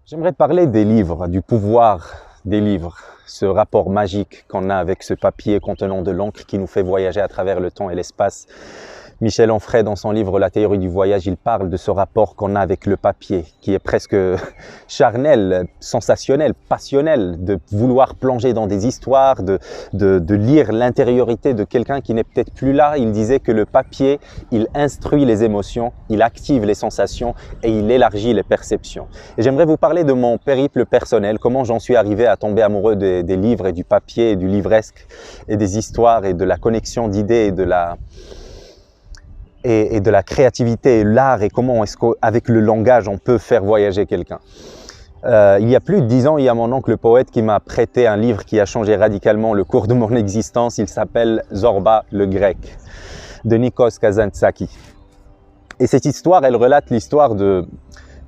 J'aimerais parler des livres, du pouvoir des livres, ce rapport magique qu'on a avec ce papier contenant de l'encre qui nous fait voyager à travers le temps et l'espace. Michel Onfray, dans son livre La théorie du voyage, il parle de ce rapport qu'on a avec le papier, qui est presque charnel, sensationnel, passionnel, de vouloir plonger dans des histoires, de lire l'intériorité de quelqu'un qui n'est peut-être plus là. Il disait que le papier, il instruit les émotions, il active les sensations et il élargit les perceptions. Et j'aimerais vous parler de mon périple personnel, comment j'en suis arrivé à tomber amoureux des livres et du papier et du livresque et des histoires et de la connexion d'idées et de la créativité et l'art et comment est-ce qu'avec le langage on peut faire voyager quelqu'un. Il y a plus de 10 ans, il y a mon oncle poète qui m'a prêté un livre qui a changé radicalement le cours de mon existence. Il s'appelle Zorba le grec de Nikos Kazantzakis. Et cette histoire, elle relate l'histoire de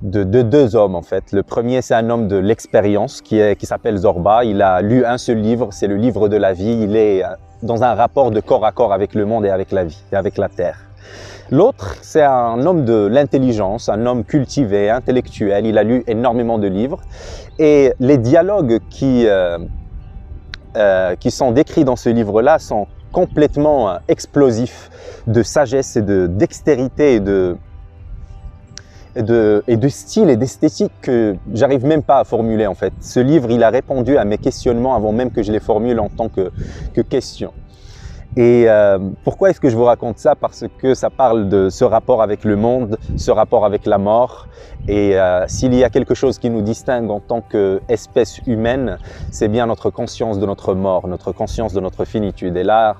deux hommes en fait. Le premier, c'est un homme de l'expérience qui s'appelle Zorba. Il a lu un seul livre, c'est le livre de la vie. Il est dans un rapport de corps à corps avec le monde et avec la vie et avec la terre. L'autre, c'est un homme de l'intelligence, un homme cultivé, intellectuel. Il a lu énormément de livres. Et les dialogues qui sont décrits dans ce livre-là sont complètement explosifs de sagesse et de dextérité et de style et d'esthétique que j'arrive même pas à formuler en fait. Ce livre, il a répondu à mes questionnements avant même que je les formule en tant que question. Et pourquoi est-ce que je vous raconte ça? Parce que ça parle de ce rapport avec le monde, ce rapport avec la mort. Et s'il y a quelque chose qui nous distingue en tant qu'espèce humaine, c'est bien notre conscience de notre mort, notre conscience de notre finitude. Et là,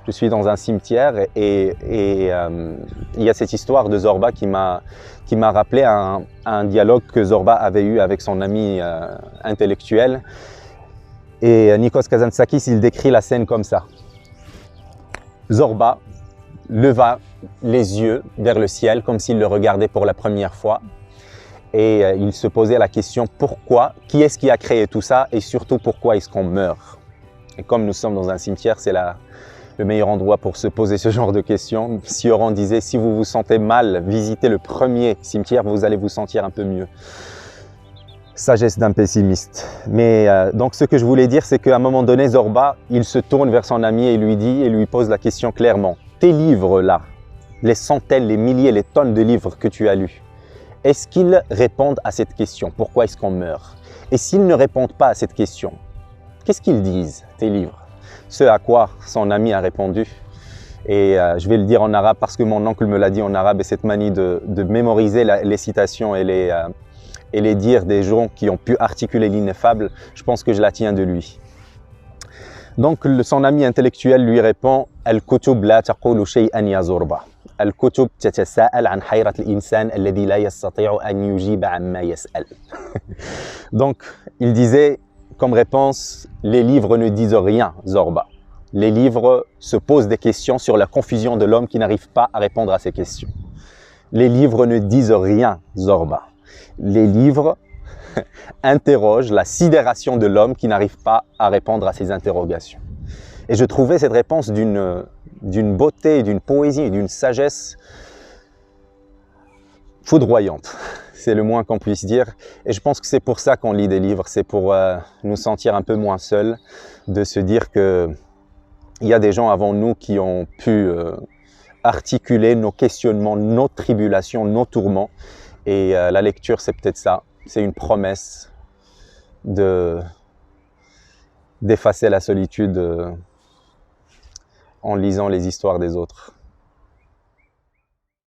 je suis dans un cimetière et il y a cette histoire de Zorba qui m'a rappelé un dialogue que Zorba avait eu avec son ami intellectuel. Et Nikos Kazantzakis, il décrit la scène comme ça. Zorba leva les yeux vers le ciel comme s'il le regardait pour la première fois et il se posait la question pourquoi, qui est-ce qui a créé tout ça et surtout pourquoi est-ce qu'on meurt? Et comme nous sommes dans un cimetière, c'est le meilleur endroit pour se poser ce genre de questions. Sioran disait si vous vous sentez mal, visitez le premier cimetière, vous allez vous sentir un peu mieux. Sagesse d'un pessimiste. Mais donc ce que je voulais dire, c'est qu'à un moment donné, Zorba, il se tourne vers son ami et lui pose la question clairement. Tes livres là, les centaines, les milliers, les tonnes de livres que tu as lus, est-ce qu'ils répondent à cette question? Pourquoi est-ce qu'on meurt? Et s'ils ne répondent pas à cette question, qu'est-ce qu'ils disent, tes livres? Ce à quoi son ami a répondu. Et je vais le dire en arabe parce que mon oncle me l'a dit en arabe et cette manie de mémoriser les citations et les dires des gens qui ont pu articuler l'ineffable, je pense que je la tiens de lui. Donc son ami intellectuel lui répond « Al-kutub la taqulu shay'an ya Zorba. Al-kutub tatasa'al an hayrat al-insan alladhi la yastati'u an yujiba amma yas'al. » Donc il disait comme réponse « Les livres ne disent rien, Zorba. Les livres se posent des questions sur la confusion de l'homme qui n'arrive pas à répondre à ces questions. Les livres ne disent rien, Zorba. Les livres interrogent la sidération de l'homme qui n'arrive pas à répondre à ces interrogations. » Et je trouvais cette réponse d'une beauté, d'une poésie, d'une sagesse foudroyante. C'est le moins qu'on puisse dire. Et je pense que c'est pour ça qu'on lit des livres, c'est pour nous sentir un peu moins seuls, de se dire qu'il y a des gens avant nous qui ont pu articuler nos questionnements, nos tribulations, nos tourments. Et la lecture, c'est peut-être ça. C'est une promesse d'effacer la solitude en lisant les histoires des autres.